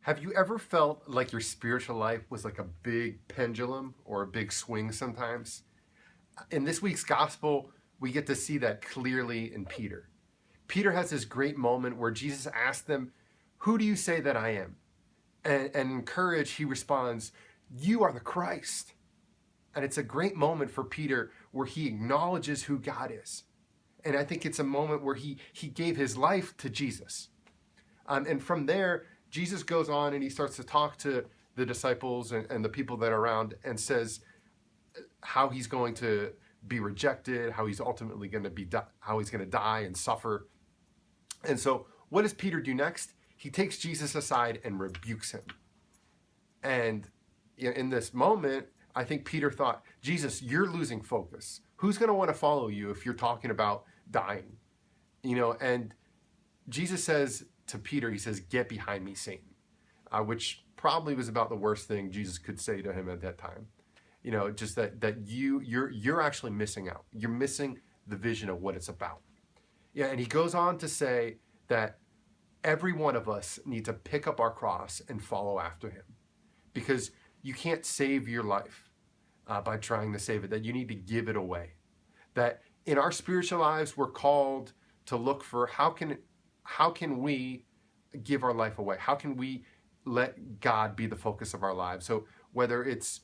Have you ever felt like your spiritual life was like a big pendulum or a big swing sometimes? In this week's gospel, we get to see that clearly in Peter. Peter has this great moment where Jesus asked them, "Who do you say that I am?" And in courage, he responds, "You are the Christ." And it's a great moment for Peter where he acknowledges who God is. And I think it's a moment where he gave his life to Jesus. And from there, Jesus goes on and he starts to talk to the disciples and the people that are around and says how he's going to be rejected, how he's ultimately going to how he's going to die and suffer. And so what does Peter do next? He takes Jesus aside and rebukes him. And in this moment, I think Peter thought, Jesus, you're losing focus. Who's going to want to follow you if you're talking about dying? And Jesus says to Peter, he says, "Get behind me, Satan," which probably was about the worst thing Jesus could say to him at that time. Just that you're actually missing out. You're missing the vision of what it's about. Yeah, and he goes on to say that every one of us need to pick up our cross and follow after him, because you can't save your life by trying to save it. That you need to give it away. That in our spiritual lives, we're called to look for how can we give our life away? How can we let God be the focus of our lives? So whether it's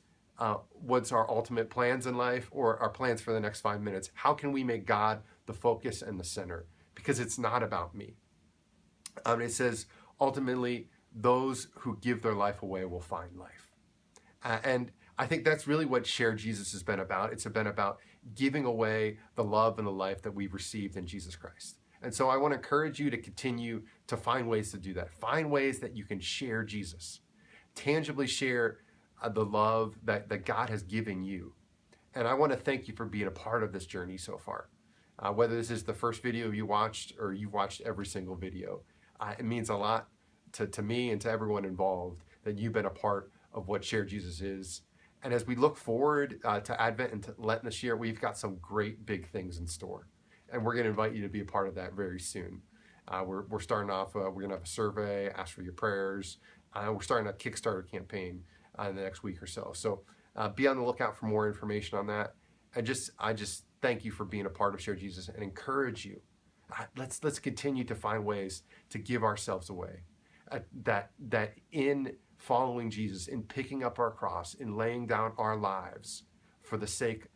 what's our ultimate plans in life or our plans for the next 5 minutes, how can we make God the focus and the center? Because it's not about me. It says, ultimately, those who give their life away will find life. And I think that's really what ShareJesus has been about. It's been about giving away the love and the life that we've received in Jesus Christ. And so I want to encourage you to continue to find ways to do that. Find ways that you can share Jesus. Tangibly share the love that God has given you. And I want to thank you for being a part of this journey so far. Whether this is the first video you watched or you've watched every single video, it means a lot to me and to everyone involved that you've been a part of what ShareJesus is. And as we look forward to Advent and to Lent this year, we've got some great big things in store. And we're going to invite you to be a part of that very soon. We're starting off, we're going to have a survey, ask for your prayers. We're starting a Kickstarter campaign in the next week or so. So be on the lookout for more information on that. I just thank you for being a part of ShareJesus and encourage you. Let's continue to find ways to give ourselves away. That in following Jesus, in picking up our cross, in laying down our lives for the sake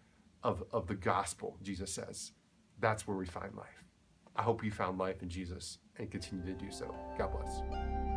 of the gospel, Jesus says, that's where we find life. I hope you found life in Jesus and continue to do so. God bless.